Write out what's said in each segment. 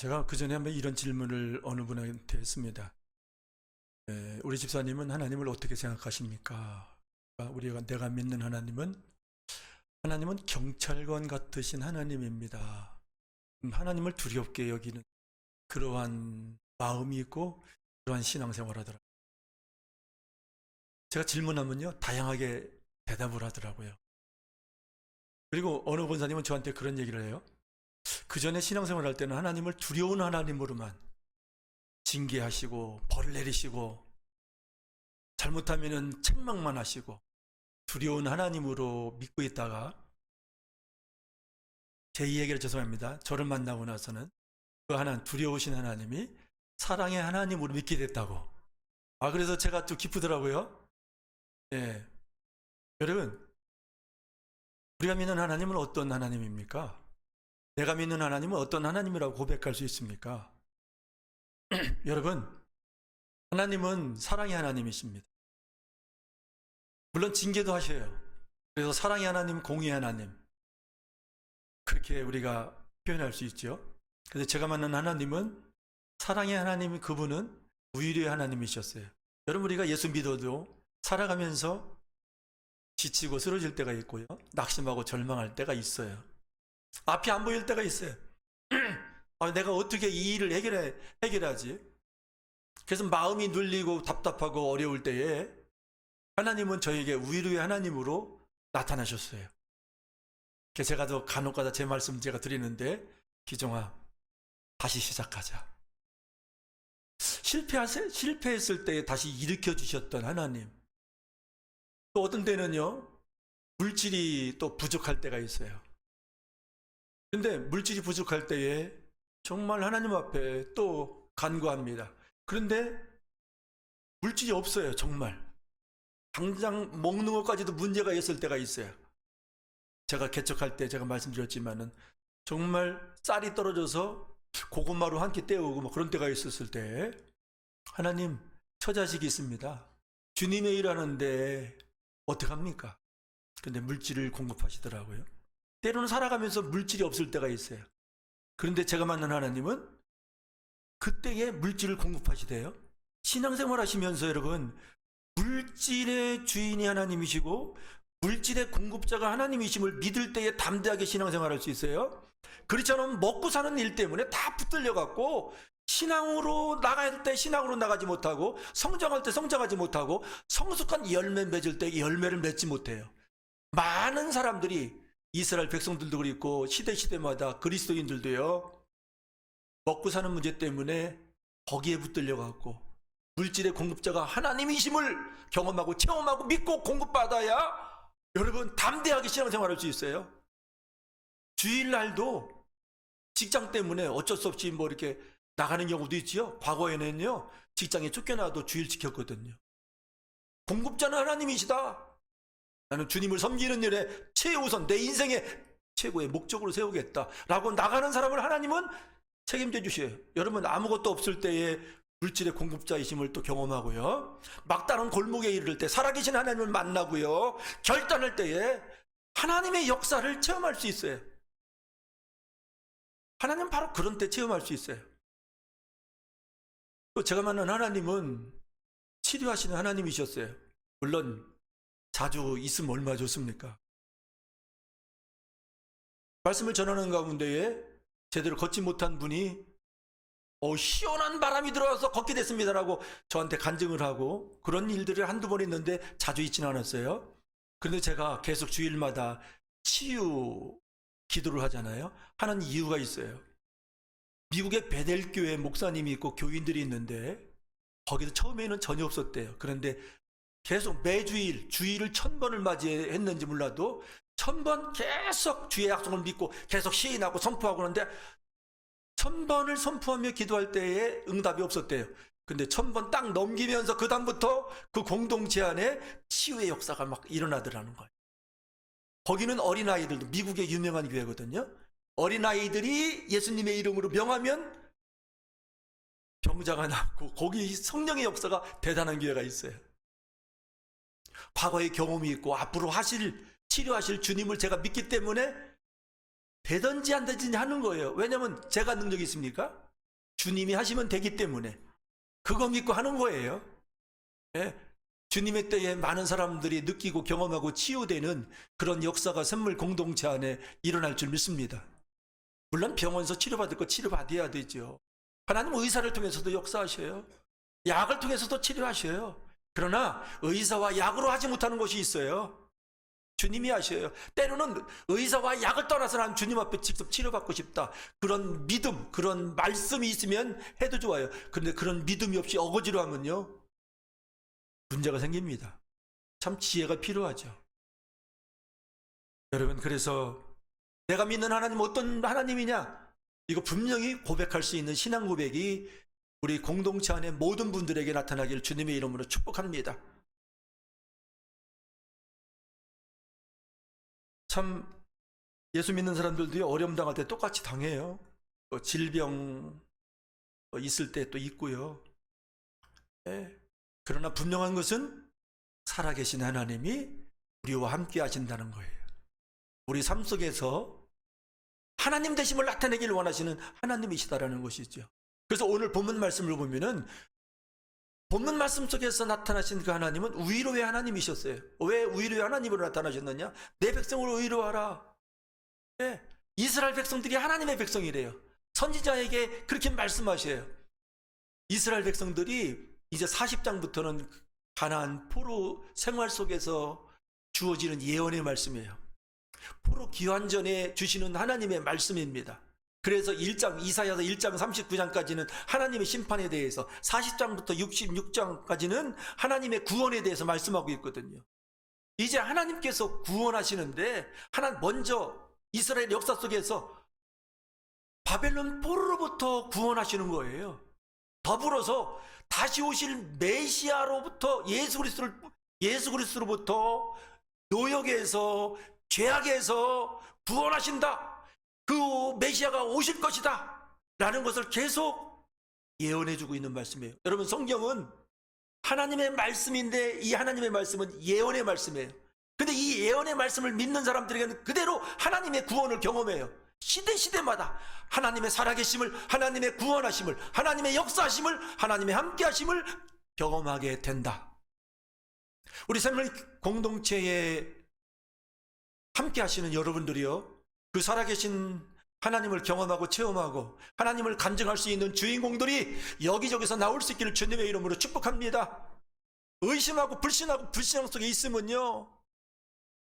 제가 그전에 한번 이런 질문을 어느 분한테 했습니다. 우리 집사님은 하나님을 어떻게 생각하십니까? 내가 믿는 하나님은 경찰관 같으신 하나님입니다. 하나님을 두렵게 여기는 그러한 마음이 있고 그러한 신앙생활을 하더라고요. 제가 질문하면요 다양하게 대답을 하더라고요. 그리고 어느 권사님은 저한테 그런 얘기를 해요. 그 전에 신앙생활 할 때는 하나님을 두려운 하나님으로만 징계하시고 벌을 내리시고 잘못하면 책망만 하시고 두려운 하나님으로 믿고 있다가 제 이야기를 죄송합니다. 저를 만나고 나서는 그 두려우신 하나님이 사랑의 하나님으로 믿게 됐다고. 그래서 제가 또 기쁘더라고요. 예. 여러분, 우리가 믿는 하나님은 어떤 하나님입니까? 내가 믿는 하나님은 어떤 하나님이라고 고백할 수 있습니까? 여러분, 하나님은 사랑의 하나님이십니다. 물론 징계도 하셔요. 그래서 사랑의 하나님, 공의의 하나님, 그렇게 우리가 표현할 수 있죠. 그래서 제가 만난 하나님은 사랑의 하나님, 그분은 우유의 하나님이셨어요. 여러분, 우리가 예수 믿어도 살아가면서 지치고 쓰러질 때가 있고요, 낙심하고 절망할 때가 있어요. 앞이 안 보일 때가 있어요. 내가 어떻게 이 일을 해결하지? 그래서 마음이 눌리고 답답하고 어려울 때에 하나님은 저에게 위로의 하나님으로 나타나셨어요. 그래서 제가 더 간혹가다 제 말씀 제가 드리는데, 기종아, 다시 시작하자. 실패했을 때 다시 일으켜 주셨던 하나님. 또 어떤 때는요, 물질이 또 부족할 때가 있어요. 근데 물질이 부족할 때에 정말 하나님 앞에 또 간구합니다. 그런데 물질이 없어요. 정말 당장 먹는 것까지도 문제가 있을 때가 있어요. 제가 개척할 때 제가 말씀드렸지만은 정말 쌀이 떨어져서 고구마로 한 끼 때우고 그런 때가 있었을 때, 하나님, 처자식이 있습니다. 주님의 일 하는데 어떡합니까? 근데 물질을 공급하시더라고요. 때로는 살아가면서 물질이 없을 때가 있어요. 그런데 제가 만난 하나님은 그때에 물질을 공급하시대요. 신앙생활 하시면서 여러분, 물질의 주인이 하나님이시고 물질의 공급자가 하나님이심을 믿을 때에 담대하게 신앙생활 할 수 있어요. 그렇지 않으면 먹고 사는 일 때문에 다 붙들려 갖고 신앙으로 나갈 때 신앙으로 나가지 못하고, 성장할 때 성장하지 못하고, 성숙한 열매 맺을 때 열매를 맺지 못해요. 많은 사람들이, 이스라엘 백성들도 그렇고 시대마다 그리스도인들도요, 먹고 사는 문제 때문에 거기에 붙들려 갖고 물질의 공급자가 하나님이심을 경험하고 체험하고 믿고 공급받아야 여러분 담대하게 신앙생활할 수 있어요. 주일날도 직장 때문에 어쩔 수 없이 이렇게 나가는 경우도 있지요. 과거에는요, 직장에 쫓겨나도 주일 지켰거든요. 공급자는 하나님이시다. 나는 주님을 섬기는 일에 최우선, 내 인생의 최고의 목적으로 세우겠다라고 나가는 사람을 하나님은 책임져 주셔요. 여러분, 아무것도 없을 때에 물질의 공급자이심을 또 경험하고요, 막다른 골목에 이를 때 살아계신 하나님을 만나고요, 결단할 때에 하나님의 역사를 체험할 수 있어요. 하나님 바로 그런 때 체험할 수 있어요. 또 제가 만난 하나님은 치료하시는 하나님이셨어요. 물론 자주 있으면 얼마나 좋습니까? 말씀을 전하는 가운데에 제대로 걷지 못한 분이 시원한 바람이 들어와서 걷게 됐습니다라고 저한테 간증을 하고, 그런 일들을 한두 번 있는데 자주 있지는 않았어요. 그런데 제가 계속 주일마다 치유 기도를 하잖아요. 하는 이유가 있어요. 미국에 베델교회 목사님이 있고 교인들이 있는데 거기도 처음에는 전혀 없었대요. 그런데 계속 매주일, 주일을 1000번을 맞이했는지 몰라도 1000번 계속 주의 약속을 믿고 계속 시인하고 선포하고 그러는데 1000번을 선포하며 기도할 때에 응답이 없었대요. 근데 1000번 딱 넘기면서 그 다음부터 그 공동체 안에 치유의 역사가 막 일어나더라는 거예요. 거기는 어린아이들도, 미국의 유명한 교회거든요. 어린아이들이 예수님의 이름으로 명하면 병자가 낫고, 거기 성령의 역사가 대단한 교회가 있어요. 과거의 경험이 있고 앞으로 치료하실 주님을 제가 믿기 때문에 되든지 안 되든지 하는 거예요. 왜냐하면 제가 능력이 있습니까? 주님이 하시면 되기 때문에 그거 믿고 하는 거예요. 예? 주님의 때에 많은 사람들이 느끼고 경험하고 치유되는 그런 역사가 샘물 공동체 안에 일어날 줄 믿습니다. 물론 병원에서 치료받을 거 치료받아야 되죠. 하나님은 의사를 통해서도 역사하셔요. 약을 통해서도 치료하셔요. 그러나 의사와 약으로 하지 못하는 것이 있어요. 주님이 하셔요. 때로는 의사와 약을 떠나서 난 주님 앞에 직접 치료받고 싶다. 그런 믿음, 그런 말씀이 있으면 해도 좋아요. 그런데 그런 믿음이 없이 어거지로 하면요, 문제가 생깁니다. 참 지혜가 필요하죠. 여러분, 그래서 내가 믿는 하나님 어떤 하나님이냐? 이거 분명히 고백할 수 있는 신앙 고백이 우리 공동체 안에 모든 분들에게 나타나기를 주님의 이름으로 축복합니다. 참 예수 믿는 사람들도 어려움 당할 때 똑같이 당해요. 질병 있을 때 또 있고요. 네. 그러나 분명한 것은 살아계신 하나님이 우리와 함께 하신다는 거예요. 우리 삶 속에서 하나님 되심을 나타내기를 원하시는 하나님이시다라는 것이죠. 그래서 오늘 본문 말씀을 보면은 본문 말씀 속에서 나타나신 그 하나님은 위로의 하나님이셨어요. 왜 위로의 하나님으로 나타나셨느냐? 내 백성을 위로하라. 네. 이스라엘 백성들이 하나님의 백성이래요. 선지자에게 그렇게 말씀하셔요. 이스라엘 백성들이 이제 40장부터는 가나안 포로 생활 속에서 주어지는 예언의 말씀이에요. 포로 귀환 전에 주시는 하나님의 말씀입니다. 그래서 이사야서 1장 39장까지는 하나님의 심판에 대해서, 40장부터 66장까지는 하나님의 구원에 대해서 말씀하고 있거든요. 이제 하나님께서 구원하시는데 먼저 이스라엘 역사 속에서 바벨론 포로로부터 구원하시는 거예요. 더불어서 다시 오실 메시아로부터 예수 그리스도로부터 노역에서 죄악에서 구원하신다. 그 메시아가 오실 것이다 라는 것을 계속 예언해주고 있는 말씀이에요. 여러분, 성경은 하나님의 말씀인데 이 하나님의 말씀은 예언의 말씀이에요. 근데 이 예언의 말씀을 믿는 사람들에게는 그대로 하나님의 구원을 경험해요. 시대마다 하나님의 살아계심을, 하나님의 구원하심을, 하나님의 역사하심을, 하나님의 함께하심을 경험하게 된다. 우리 샘물 공동체에 함께하시는 여러분들이요, 그 살아계신 하나님을 경험하고 체험하고 하나님을 간증할 수 있는 주인공들이 여기저기서 나올 수 있기를 주님의 이름으로 축복합니다. 의심하고 불신하고 불신앙 속에 있으면요,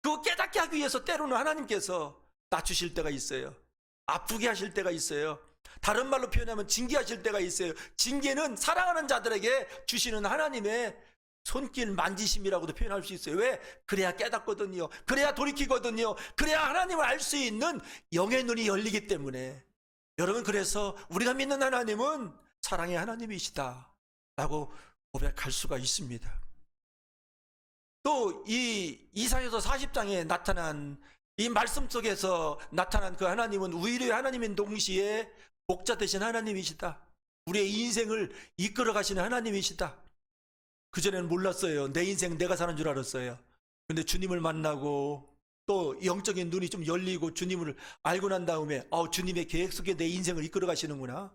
그거 깨닫게 하기 위해서 때로는 하나님께서 낮추실 때가 있어요. 아프게 하실 때가 있어요. 다른 말로 표현하면 징계하실 때가 있어요. 징계는 사랑하는 자들에게 주시는 하나님의 손길 만지심이라고도 표현할 수 있어요. 왜? 그래야 깨닫거든요. 그래야 돌이키거든요. 그래야 하나님을 알 수 있는 영의 눈이 열리기 때문에. 여러분, 그래서 우리가 믿는 하나님은 사랑의 하나님이시다 라고 고백할 수가 있습니다. 또 이 이사야서 40장에 나타난 이 말씀 속에서 나타난 그 하나님은 위로의 하나님인 동시에 목자 되신 하나님이시다. 우리의 인생을 이끌어 가시는 하나님이시다. 그전에는 몰랐어요. 내 인생 내가 사는 줄 알았어요. 근데 주님을 만나고 또 영적인 눈이 좀 열리고 주님을 알고 난 다음에 주님의 계획 속에 내 인생을 이끌어 가시는구나.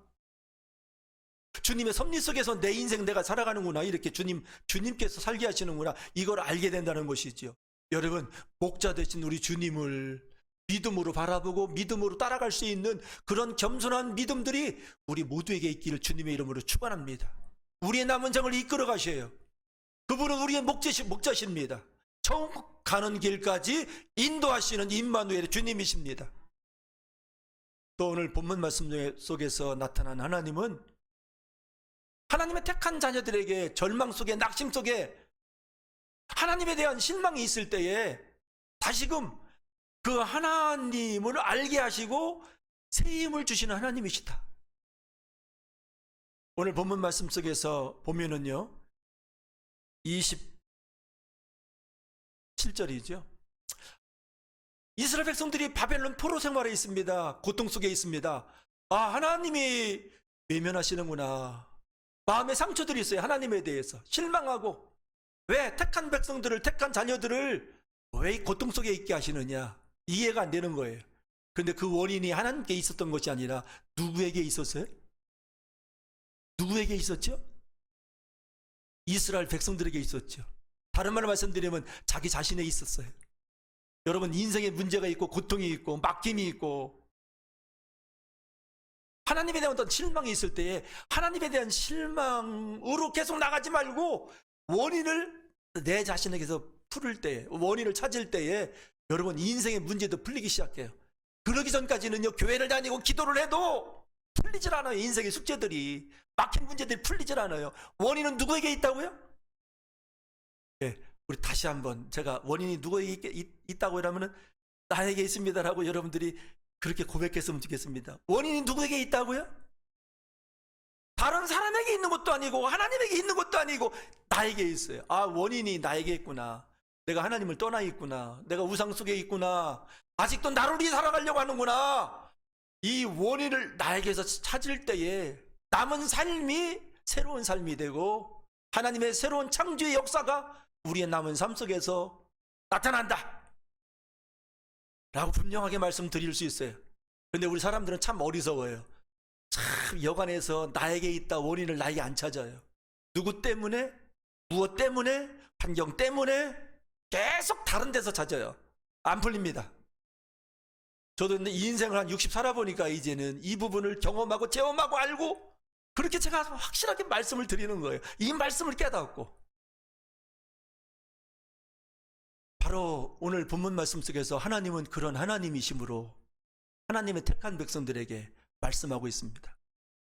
주님의 섭리 속에서 내 인생 내가 살아가는구나. 이렇게 주님께서 살게 하시는구나. 이걸 알게 된다는 것이죠. 여러분, 목자 되신 우리 주님을 믿음으로 바라보고 믿음으로 따라갈 수 있는 그런 겸손한 믿음들이 우리 모두에게 있기를 주님의 이름으로 축원합니다. 우리의 남은 장을 이끌어 가셔요. 그분은 우리의 목자십니다. 천국 가는 길까지 인도하시는 임마누엘의 주님이십니다. 또 오늘 본문 말씀 속에서 나타난 하나님은 하나님의 택한 자녀들에게 절망 속에, 낙심 속에 하나님에 대한 실망이 있을 때에 다시금 그 하나님을 알게 하시고 새 힘을 주시는 하나님이시다. 오늘 본문 말씀 속에서 보면은요, 27절이죠. 이스라엘 백성들이 바벨론 포로 생활에 있습니다. 고통 속에 있습니다. 하나님이 외면하시는구나. 마음의 상처들이 있어요. 하나님에 대해서 실망하고, 왜 택한 백성들을, 택한 자녀들을 왜 고통 속에 있게 하시느냐, 이해가 안 되는 거예요. 그런데 그 원인이 하나님께 있었던 것이 아니라 누구에게 있었어요? 누구에게 있었죠? 이스라엘 백성들에게 있었죠. 다른 말로 말씀드리면 자기 자신에 있었어요. 여러분, 인생에 문제가 있고 고통이 있고 막힘이 있고 하나님에 대한 어떤 실망이 있을 때에 하나님에 대한 실망으로 계속 나가지 말고 원인을 내 자신에게서 풀을 때, 원인을 찾을 때에 여러분 인생의 문제도 풀리기 시작해요. 그러기 전까지는요, 교회를 다니고 기도를 해도 풀리질 않아요. 인생의 숙제들이, 막힌 문제들이 풀리질 않아요. 원인은 누구에게 있다고요? 네, 우리 다시 한번, 제가 원인이 누구에게 있다고 하면은 나에게 있습니다라고 여러분들이 그렇게 고백했으면 좋겠습니다. 원인이 누구에게 있다고요? 다른 사람에게 있는 것도 아니고 하나님에게 있는 것도 아니고 나에게 있어요. 아, 원인이 나에게 있구나. 내가 하나님을 떠나 있구나. 내가 우상 속에 있구나. 아직도 나를 위해 살아가려고 하는구나. 이 원인을 나에게서 찾을 때에 남은 삶이 새로운 삶이 되고 하나님의 새로운 창조의 역사가 우리의 남은 삶 속에서 나타난다 라고 분명하게 말씀드릴 수 있어요. 그런데 우리 사람들은 참 어리석어요. 참 여간해서 나에게 있다 원인을 나에게 안 찾아요. 누구 때문에? 무엇 때문에? 환경 때문에? 계속 다른 데서 찾아요. 안 풀립니다. 저도 이 인생을 한 60 살아보니까 이제는 이 부분을 경험하고 체험하고 알고 그렇게 제가 확실하게 말씀을 드리는 거예요. 이 말씀을 깨닫고 바로 오늘 본문 말씀 속에서 하나님은 그런 하나님이시므로 하나님의 택한 백성들에게 말씀하고 있습니다.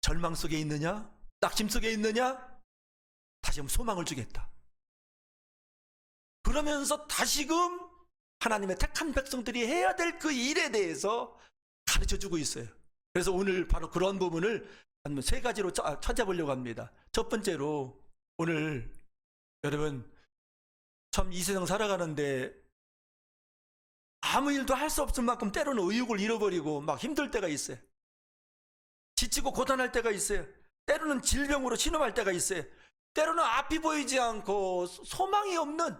절망 속에 있느냐? 낙심 속에 있느냐? 다시 한번 소망을 주겠다. 그러면서 다시금 하나님의 택한 백성들이 해야 될 그 일에 대해서 가르쳐주고 있어요. 그래서 오늘 바로 그런 부분을 한 세 가지로 찾아보려고 합니다. 첫 번째로 오늘 여러분 참 이 세상 살아가는데 아무 일도 할 수 없을 만큼 때로는 의욕을 잃어버리고 막 힘들 때가 있어요. 지치고 고단할 때가 있어요. 때로는 질병으로 신음할 때가 있어요. 때로는 앞이 보이지 않고 소망이 없는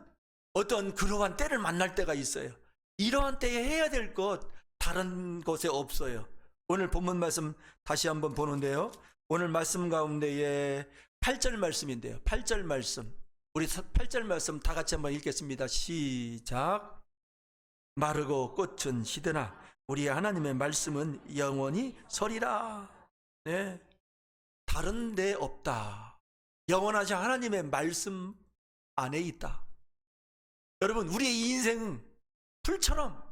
어떤 그러한 때를 만날 때가 있어요. 이러한 때에 해야 될 것 다른 곳에 없어요. 오늘 본문 말씀 다시 한번 보는데요. 오늘 말씀 가운데에 8절 말씀인데요. 8절 말씀. 우리 8절 말씀 다 같이 한번 읽겠습니다. 시작. 마르고 꽃은 시드나 우리 하나님의 말씀은 영원히 서리라. 네, 다른 데 없다. 영원하신 하나님의 말씀 안에 있다. 여러분, 우리의 인생 풀처럼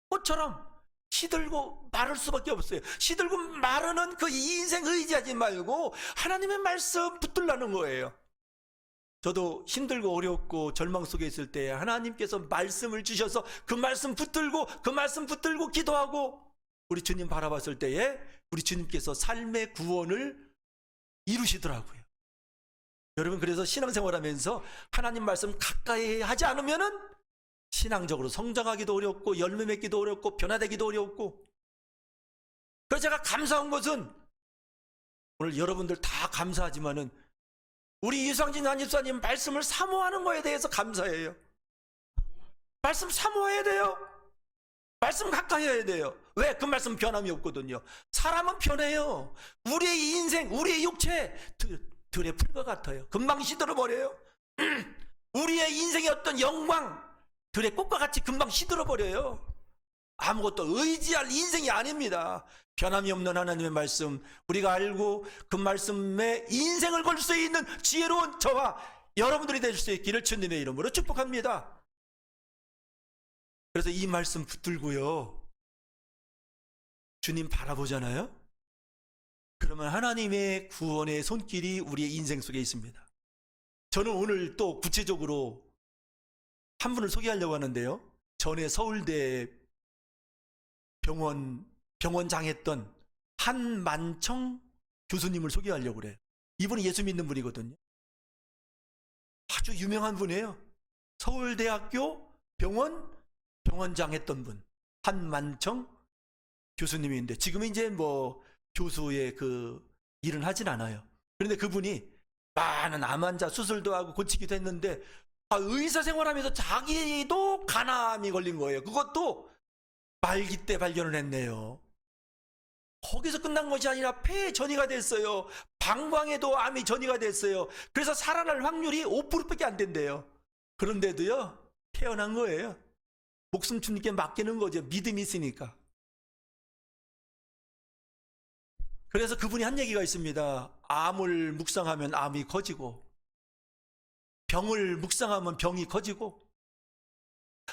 꽃처럼 시들고 마를 수밖에 없어요. 시들고 마르는 그 인생 의지하지 말고 하나님의 말씀 붙들라는 거예요. 저도 힘들고 어렵고 절망 속에 있을 때 하나님께서 말씀을 주셔서 그 말씀 붙들고 기도하고 우리 주님 바라봤을 때에 우리 주님께서 삶의 구원을 이루시더라고요. 여러분, 그래서 신앙생활하면서 하나님 말씀 가까이 하지 않으면은 신앙적으로 성장하기도 어렵고 열매 맺기도 어렵고 변화되기도 어렵고, 그래서 제가 감사한 것은 오늘 여러분들 다 감사하지만은 우리 유상진 안집사님 말씀을 사모하는 거에 대해서 감사해요. 말씀 사모해야 돼요. 말씀 가까이 해야 돼요. 왜? 그 말씀 변함이 없거든요. 사람은 변해요. 우리의 인생, 우리의 육체 들의 풀과 같아요. 금방 시들어버려요. 우리의 인생의 어떤 영광 들의 꽃과 같이 금방 시들어버려요. 아무것도 의지할 인생이 아닙니다. 변함이 없는 하나님의 말씀, 우리가 알고 그 말씀에 인생을 걸 수 있는 지혜로운 저와 여러분들이 될 수 있기를 주님의 이름으로 축복합니다. 그래서 이 말씀 붙들고요, 주님 바라보잖아요. 그러면 하나님의 구원의 손길이 우리의 인생 속에 있습니다. 저는 오늘 또 구체적으로 한 분을 소개하려고 하는데요. 전에 서울대 병원장 했던 한만청 교수님을 소개하려고 그래요. 이분이 예수 믿는 분이거든요. 아주 유명한 분이에요. 서울대학교 병원장 했던 분, 한만청 교수님인데 지금은 이제 뭐 교수의 그 일은 하진 않아요. 그런데 그분이 많은 암 환자 수술도 하고 고치기도 했는데 의사 생활하면서 자기도 간암이 걸린 거예요. 그것도 말기 때 발견을 했네요. 거기서 끝난 것이 아니라 폐에 전이가 됐어요. 방광에도 암이 전이가 됐어요. 그래서 살아날 확률이 5%밖에 안 된대요. 그런데도요, 태어난 거예요. 목숨 주님께 맡기는 거죠. 믿음이 있으니까. 그래서 그분이 한 얘기가 있습니다. 암을 묵상하면 암이 커지고, 병을 묵상하면 병이 커지고,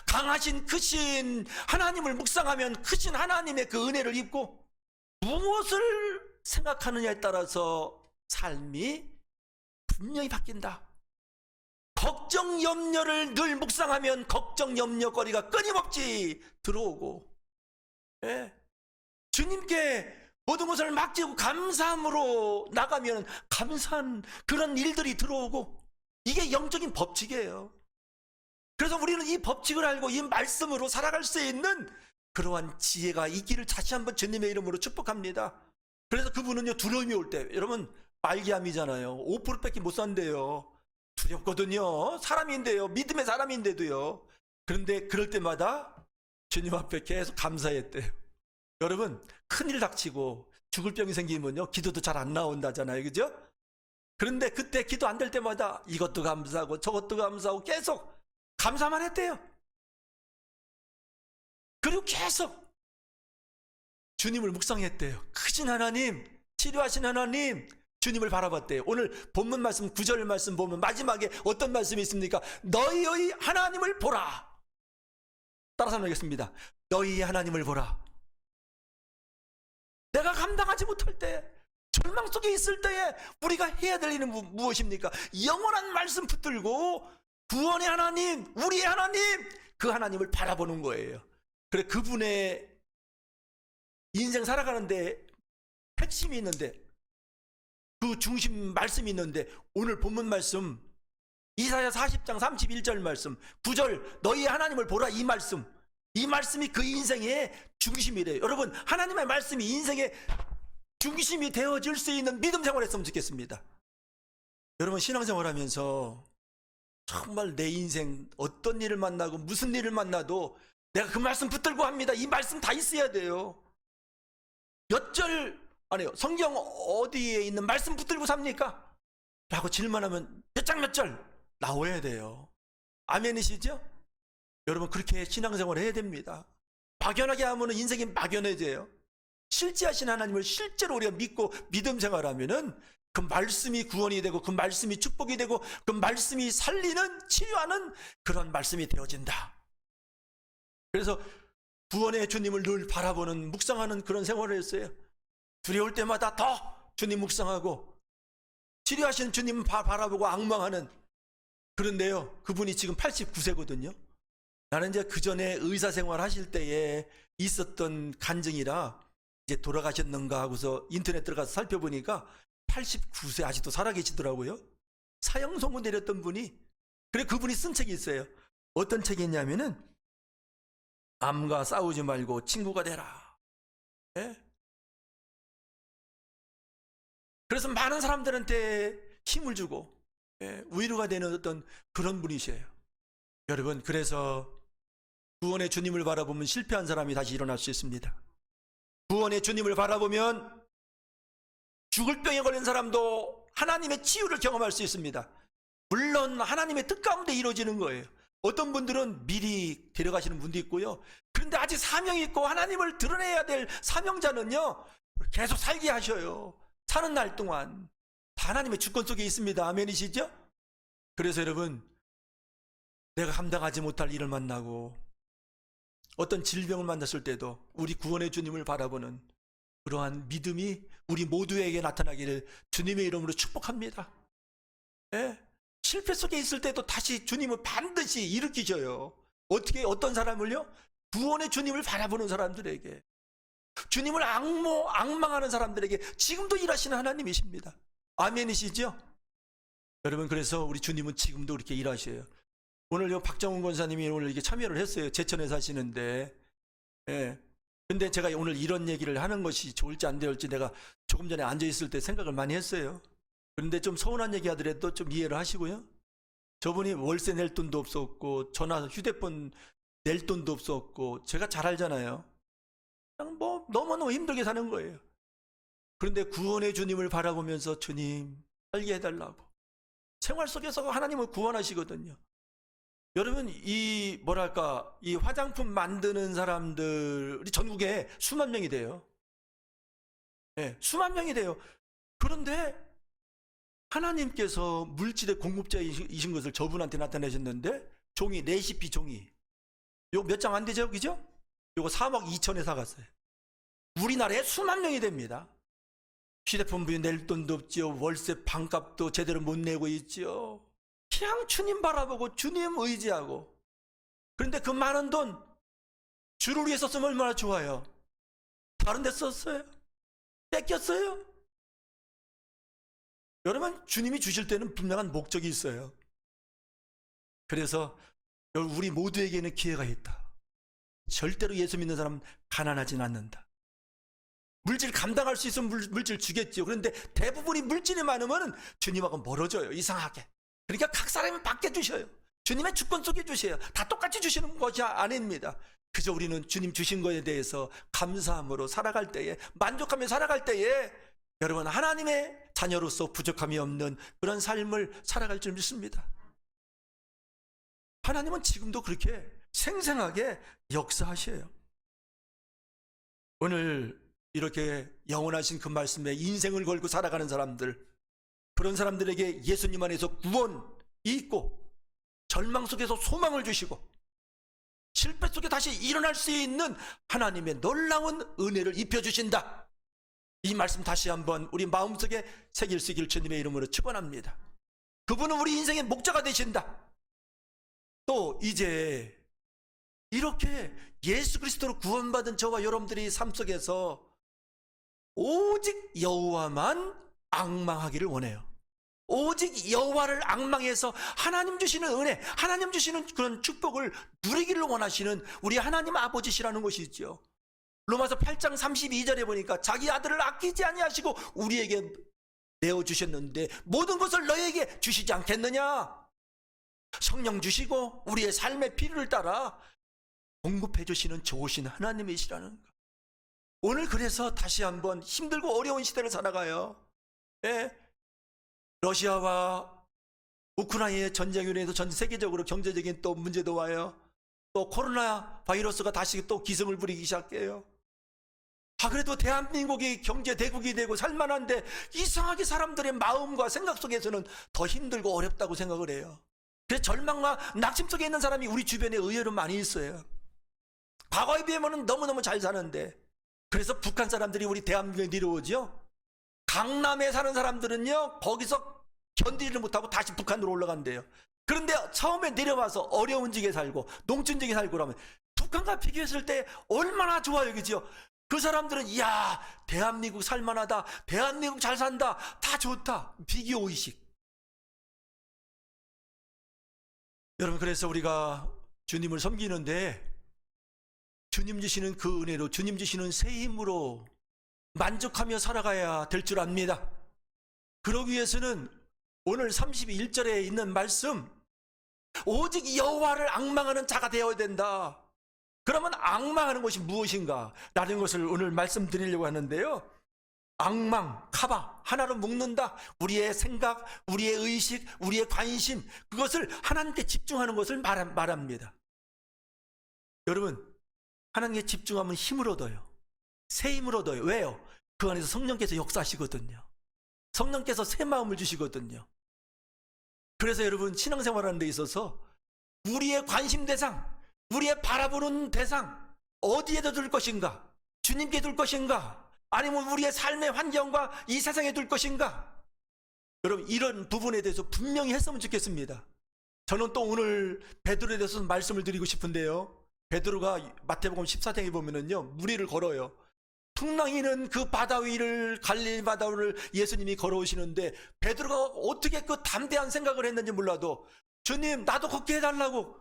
강하신 크신 하나님을 묵상하면 크신 하나님의 그 은혜를 입고, 무엇을 생각하느냐에 따라서 삶이 분명히 바뀐다. 걱정 염려를 늘 묵상하면 걱정 염려거리가 끊임없이 들어오고, 예. 주님께 모든 것을 맡기고 감사함으로 나가면 감사한 그런 일들이 들어오고, 이게 영적인 법칙이에요. 그래서 우리는 이 법칙을 알고 이 말씀으로 살아갈 수 있는 그러한 지혜가 있기를 다시 한번 주님의 이름으로 축복합니다. 그래서 그분은요, 두려움이 올 때, 여러분 말기암이잖아요. 5%밖에 못 산대요. 두렵거든요. 사람인데요. 믿음의 사람인데도요. 그런데 그럴 때마다 주님 앞에 계속 감사했대요. 여러분, 큰일 닥치고 죽을 병이 생기면요, 기도도 잘 안 나온다잖아요. 그죠? 그런데 그때 기도 안 될 때마다 이것도 감사하고 저것도 감사하고 계속 감사만 했대요. 그리고 계속 주님을 묵상했대요. 크신 하나님, 치료하신 하나님, 주님을 바라봤대요. 오늘 본문 말씀 9절 말씀 보면 마지막에 어떤 말씀이 있습니까? 너희의 하나님을 보라. 따라서 하겠습니다. 너희의 하나님을 보라. 내가 감당하지 못할 때, 절망 속에 있을 때에 우리가 해야 될 일은 무엇입니까? 영원한 말씀 붙들고 구원의 하나님, 우리의 하나님, 그 하나님을 바라보는 거예요. 그래, 그분의 인생 살아가는데 핵심이 있는데, 그 중심 말씀이 있는데, 오늘 본문 말씀 이사야 40장 31절 말씀 9절 너희의 하나님을 보라, 이 말씀이 그 인생의 중심이래요. 여러분, 하나님의 말씀이 인생의 중심이 되어질 수 있는 믿음 생활을 했으면 좋겠습니다. 여러분, 신앙생활 하면서 정말 내 인생 어떤 일을 만나고 무슨 일을 만나도 내가 그 말씀 붙들고 합니다. 이 말씀 다 있어야 돼요. 몇 절, 아니요, 성경 어디에 있는 말씀 붙들고 삽니까? 라고 질문하면 몇 장 몇 절 나와야 돼요. 아멘이시죠? 여러분, 그렇게 신앙생활을 해야 됩니다. 막연하게 하면 인생이 막연해져요. 실제하신 하나님을 실제로 우리가 믿고 믿음 생활하면은 그 말씀이 구원이 되고, 그 말씀이 축복이 되고, 그 말씀이 살리는, 치유하는 그런 말씀이 되어진다. 그래서 구원의 주님을 늘 바라보는, 묵상하는 그런 생활을 했어요. 두려울 때마다 더 주님 묵상하고, 치료하신 주님 바라보고 앙망하는. 그런데요, 그분이 지금 89세거든요. 나는 이제 그 전에 의사생활 하실 때에 있었던 간증이라 이제 돌아가셨는가 하고서 인터넷 들어가서 살펴보니까 89세 아직도 살아계시더라고요. 사형선고 내렸던 분이. 그래, 그분이 쓴 책이 있어요. 어떤 책이 있냐면은 암과 싸우지 말고 친구가 되라. 예? 그래서 많은 사람들한테 힘을 주고, 예, 위로가 되는 어떤 그런 분이세요. 여러분, 그래서 구원의 주님을 바라보면 실패한 사람이 다시 일어날 수 있습니다. 구원의 주님을 바라보면 죽을 병에 걸린 사람도 하나님의 치유를 경험할 수 있습니다. 물론 하나님의 뜻 가운데 이루어지는 거예요. 어떤 분들은 미리 데려가시는 분도 있고요. 그런데 아직 사명이 있고 하나님을 드러내야 될 사명자는요, 계속 살게 하셔요. 사는 날 동안 다 하나님의 주권 속에 있습니다. 아멘이시죠? 그래서 여러분, 내가 감당하지 못할 일을 만나고 어떤 질병을 만났을 때도 우리 구원의 주님을 바라보는 그러한 믿음이 우리 모두에게 나타나기를 주님의 이름으로 축복합니다. 예? 실패 속에 있을 때도 다시 주님은 반드시 일으키셔요. 어떻게, 어떤 사람을요? 구원의 주님을 바라보는 사람들에게, 주님을 앙망하는 사람들에게 지금도 일하시는 하나님이십니다. 아멘이시죠? 여러분, 그래서 우리 주님은 지금도 이렇게 일하셔요. 오늘 박정훈 권사님이 오늘 이렇게 참여를 했어요. 제천에 사시는데. 예. 근데 제가 오늘 이런 얘기를 하는 것이 좋을지 안 좋을지 내가 조금 전에 앉아있을 때 생각을 많이 했어요. 그런데 좀 서운한 얘기 하더라도 좀 이해를 하시고요. 저분이 월세 낼 돈도 없었고, 전화, 휴대폰 낼 돈도 없었고, 제가 잘 알잖아요. 그냥 뭐 너무너무 힘들게 사는 거예요. 그런데 구원의 주님을 바라보면서 주님 살게 해달라고 생활 속에서 하나님을 구원하시거든요. 여러분, 이 화장품 만드는 사람들이 전국에 수만 명이 돼요. 네, 수만 명이 돼요. 그런데 하나님께서 물질의 공급자이신 것을 저분한테 나타내셨는데, 종이, 레시피 종이 요거 몇 장 안 되죠, 그죠? 요거 3억 2천에 사갔어요. 우리나라에 수만 명이 됩니다. 휴대폰 비ll 낼 돈도 없지요. 월세 반값도 제대로 못 내고 있지요. 그냥 주님 바라보고 주님 의지하고. 그런데 그 많은 돈 주를 위해 썼으면 얼마나 좋아요. 다른 데 썼어요? 뺏겼어요? 여러분, 주님이 주실 때는 분명한 목적이 있어요. 그래서 우리 모두에게는 기회가 있다. 절대로 예수 믿는 사람은 가난하진 않는다. 물질 감당할 수 있으면 물질 주겠죠. 그런데 대부분이 물질이 많으면 주님하고 멀어져요. 이상하게. 그러니까 각 사람이 받게 주셔요. 주님의 주권 속에 주셔요. 다 똑같이 주시는 것이 아닙니다. 그저 우리는 주님 주신 것에 대해서 감사함으로 살아갈 때에, 만족하며 살아갈 때에 여러분, 하나님의 자녀로서 부족함이 없는 그런 삶을 살아갈 줄 믿습니다. 하나님은 지금도 그렇게 생생하게 역사하셔요. 오늘 이렇게 영원하신 그 말씀에 인생을 걸고 살아가는 사람들, 그런 사람들에게 예수님 안에서 구원이 있고 절망 속에서 소망을 주시고 실패 속에 다시 일어날 수 있는 하나님의 놀라운 은혜를 입혀주신다. 이 말씀 다시 한번 우리 마음속에 새길 수 있기를 주님의 이름으로 축원합니다. 그분은 우리 인생의 목자가 되신다. 또 이제 이렇게 예수 그리스도로 구원받은 저와 여러분들이 삶 속에서 오직 여호와만 앙망하기를 원해요. 오직 여호와를 앙망해서 하나님 주시는 은혜, 하나님 주시는 그런 축복을 누리기를 원하시는 우리 하나님 아버지시라는 것이죠. 로마서 8장 32절에 보니까 자기 아들을 아끼지 아니하시고 우리에게 내어주셨는데 모든 것을 너에게 주시지 않겠느냐. 성령 주시고 우리의 삶의 필요를 따라 공급해 주시는 좋으신 하나님이시라는 것. 오늘 그래서 다시 한번 힘들고 어려운 시대를 살아가요. 예. 러시아와 우크라이나의 전쟁으로 해서 전 세계적으로 경제적인 또 문제도 와요. 또 코로나 바이러스가 다시 또 기승을 부리기 시작해요. 그래도 대한민국이 경제 대국이 되고 살만한데 이상하게 사람들의 마음과 생각 속에서는 더 힘들고 어렵다고 생각을 해요. 그래서 절망과 낙심 속에 있는 사람이 우리 주변에 의외로 많이 있어요. 과거에 비하면 너무너무 잘 사는데. 그래서 북한 사람들이 우리 대한민국에 내려오죠. 강남에 사는 사람들은요, 거기서 견디지를 못하고 다시 북한으로 올라간대요. 그런데 처음에 내려와서 어려운 지역에 살고 농촌 지역에 살고 그러면 북한과 비교했을 때 얼마나 좋아요, 그죠? 그 사람들은 이야, 대한민국 살만하다, 대한민국 잘 산다, 다 좋다. 비교의식. 여러분, 그래서 우리가 주님을 섬기는데 주님 주시는 그 은혜로, 주님 주시는 새 힘으로 만족하며 살아가야 될 줄 압니다. 그러기 위해서는 오늘 31절에 있는 말씀, 오직 여호와를 앙망하는 자가 되어야 된다. 그러면 앙망하는 것이 무엇인가? 라는 것을 오늘 말씀드리려고 하는데요. 앙망, 카바, 하나로 묶는다. 우리의 생각, 우리의 의식, 우리의 관심, 그것을 하나님께 집중하는 것을 말합니다. 여러분, 하나님께 집중하면 힘을 얻어요. 새 힘을 얻어요. 왜요? 그 안에서 성령께서 역사하시거든요. 성령께서 새 마음을 주시거든요. 그래서 여러분, 신앙생활하는 데 있어서 우리의 관심 대상, 우리의 바라보는 대상, 어디에다 둘 것인가? 주님께 둘 것인가? 아니면 우리의 삶의 환경과 이 세상에 둘 것인가? 여러분, 이런 부분에 대해서 분명히 했으면 좋겠습니다. 저는 또 오늘 베드로에 대해서 말씀을 드리고 싶은데요. 베드로가 마태복음 14장에 보면은요, 무리를 걸어요. 풍랑이는 그 바다 위를, 갈릴리 바다 위를 예수님이 걸어오시는데 베드로가 어떻게 그 담대한 생각을 했는지 몰라도 주님, 나도 걷게 해달라고,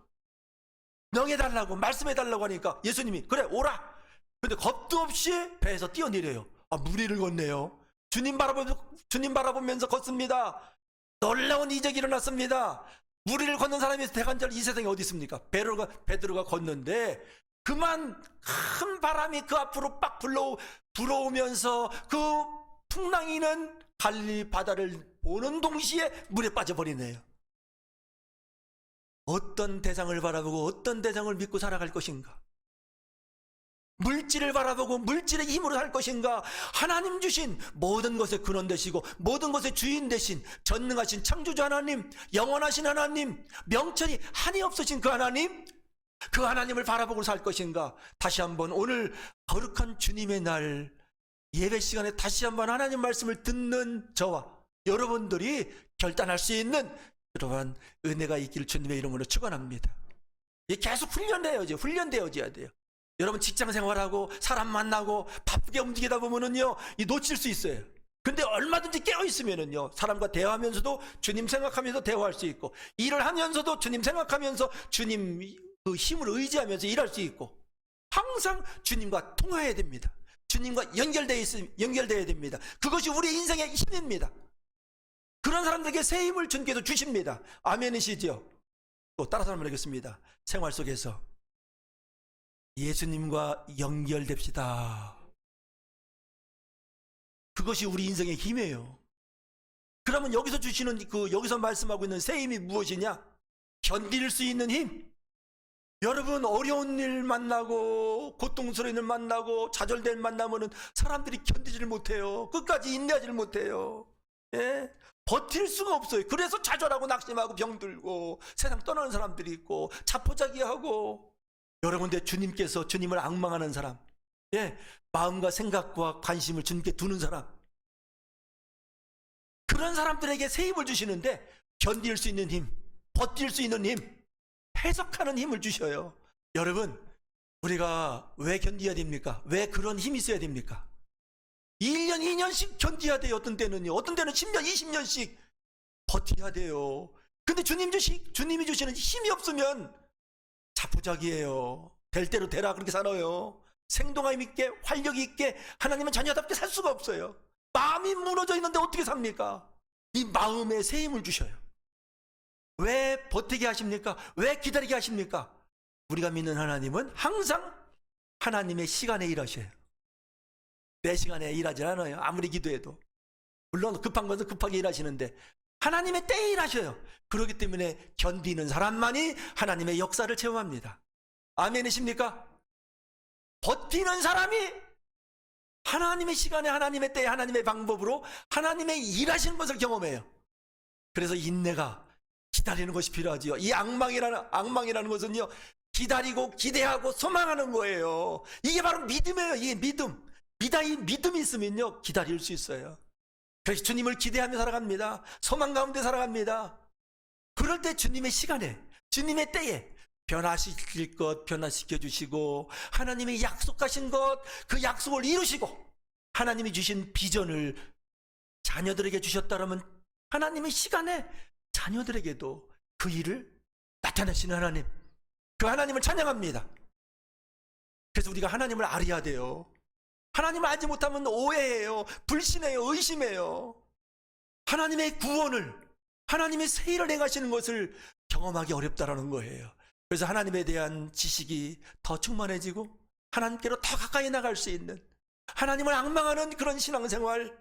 명해달라고, 말씀해달라고 하니까 예수님이 그래, 오라. 근데 겁도 없이 배에서 뛰어내려요. 무리를 걷네요. 주님 바라보면서 걷습니다. 놀라운 이적이 일어났습니다. 무리를 걷는 사람이 대간절 이 세상에 어디 있습니까? 베드로가 걷는데 그만 큰 바람이 그 앞으로 빡 불어오면서 그 풍랑이는 갈릴리 바다를 보는 동시에 물에 빠져버리네요. 어떤 대상을 바라보고 어떤 대상을 믿고 살아갈 것인가? 물질을 바라보고 물질의 힘으로 살 것인가? 하나님 주신 모든 것의 근원 되시고 모든 것의 주인 되신 전능하신 창조주 하나님, 영원하신 하나님, 명철이 한이 없으신 그 하나님, 그 하나님을 바라보고 살 것인가? 다시 한번 오늘 거룩한 주님의 날 예배 시간에 다시 한번 하나님 말씀을 듣는 저와 여러분들이 결단할 수 있는 그러한 은혜가 있기를 주님의 이름으로 축원합니다. 이게 계속 훈련되어져야 돼요. 여러분 직장 생활하고 사람 만나고 바쁘게 움직이다 보면은요, 이 놓칠 수 있어요. 근데 얼마든지 깨어 있으면은요, 사람과 대화하면서도 주님 생각하면서 대화할 수 있고, 일을 하면서도 주님 생각하면서 주님 그 힘을 의지하면서 일할 수 있고, 항상 주님과 통화해야 됩니다. 주님과 연결되어야 됩니다. 그것이 우리 인생의 힘입니다. 그런 사람들에게 새 힘을 주님께서 주십니다. 아멘이시죠? 또 따라서 한번 하겠습니다. 생활 속에서 예수님과 연결됩시다. 그것이 우리 인생의 힘이에요. 그러면 여기서 주시는 여기서 말씀하고 있는 새 힘이 무엇이냐? 견딜 수 있는 힘. 여러분, 어려운 일 만나고 고통스러운 일 만나고 좌절된 일 만나면은 사람들이 견디지를 못해요. 끝까지 인내하지를 못해요. 예? 버틸 수가 없어요. 그래서 좌절하고 낙심하고 병들고 세상 떠나는 사람들이 있고 자포자기하고. 여러분, 근데 주님께서 주님을 앙망하는 사람, 예, 마음과 생각과 관심을 주님께 두는 사람, 그런 사람들에게 새 힘을 주시는데 견딜 수 있는 힘, 버틸 수 있는 힘, 해석하는 힘을 주셔요. 여러분, 우리가 왜 견뎌야 됩니까? 왜 그런 힘이 있어야 됩니까? 1년, 2년씩 견뎌야 돼요. 어떤 때는요. 어떤 때는 10년, 20년씩 버텨야 돼요. 근데 주님이 주시는 힘이 없으면 자포자기예요. 될 대로 되라 그렇게 살아요. 생동감 있게 활력 있게 하나님은 자녀답게 살 수가 없어요. 마음이 무너져 있는데 어떻게 삽니까? 이 마음에 새 힘을 주셔요. 왜 버티게 하십니까? 왜 기다리게 하십니까? 우리가 믿는 하나님은 항상 하나님의 시간에 일하셔요. 내 시간에 일하지 않아요. 아무리 기도해도. 물론 급한 것은 급하게 일하시는데 하나님의 때에 일하셔요. 그렇기 때문에 견디는 사람만이 하나님의 역사를 체험합니다. 아멘이십니까? 버티는 사람이 하나님의 시간에 하나님의 때에 하나님의 방법으로 하나님의 일하시는 것을 경험해요. 그래서 인내가, 기다리는 것이 필요하지요. 이 악망이라는 것은요, 기다리고 기대하고 소망하는 거예요. 이게 바로 믿음이에요. 이게 믿음이 있으면요, 기다릴 수 있어요. 그래서 주님을 기대하며 살아갑니다. 소망 가운데 살아갑니다. 그럴 때 주님의 시간에, 주님의 때에 변화시킬 것 변화시켜 주시고, 하나님이 약속하신 것, 그 약속을 이루시고, 하나님이 주신 비전을 자녀들에게 주셨다면 하나님의 시간에 자녀들에게도 그 일을 나타내시는 하나님, 그 하나님을 찬양합니다. 그래서 우리가 하나님을 알아야 돼요. 하나님을 알지 못하면 오해해요. 불신해요. 의심해요. 하나님의 구원을, 하나님의 새 일을 행하시는 것을 경험하기 어렵다라는 거예요. 그래서 하나님에 대한 지식이 더 충만해지고 하나님께로 더 가까이 나갈 수 있는, 하나님을 앙망하는 그런 신앙생활,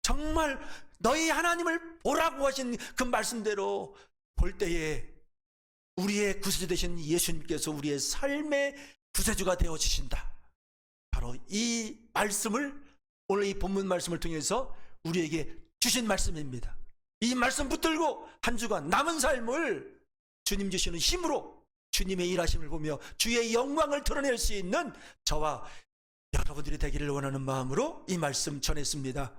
정말 너희 하나님을 보라고 하신 그 말씀대로 볼 때에 우리의 구세주 되신 예수님께서 우리의 삶의 구세주가 되어주신다. 바로 이 말씀을, 오늘 이 본문 말씀을 통해서 우리에게 주신 말씀입니다. 이 말씀 붙들고 한 주간 남은 삶을 주님 주시는 힘으로 주님의 일하심을 보며 주의 영광을 드러낼 수 있는 저와 여러분들이 되기를 원하는 마음으로 이 말씀 전했습니다.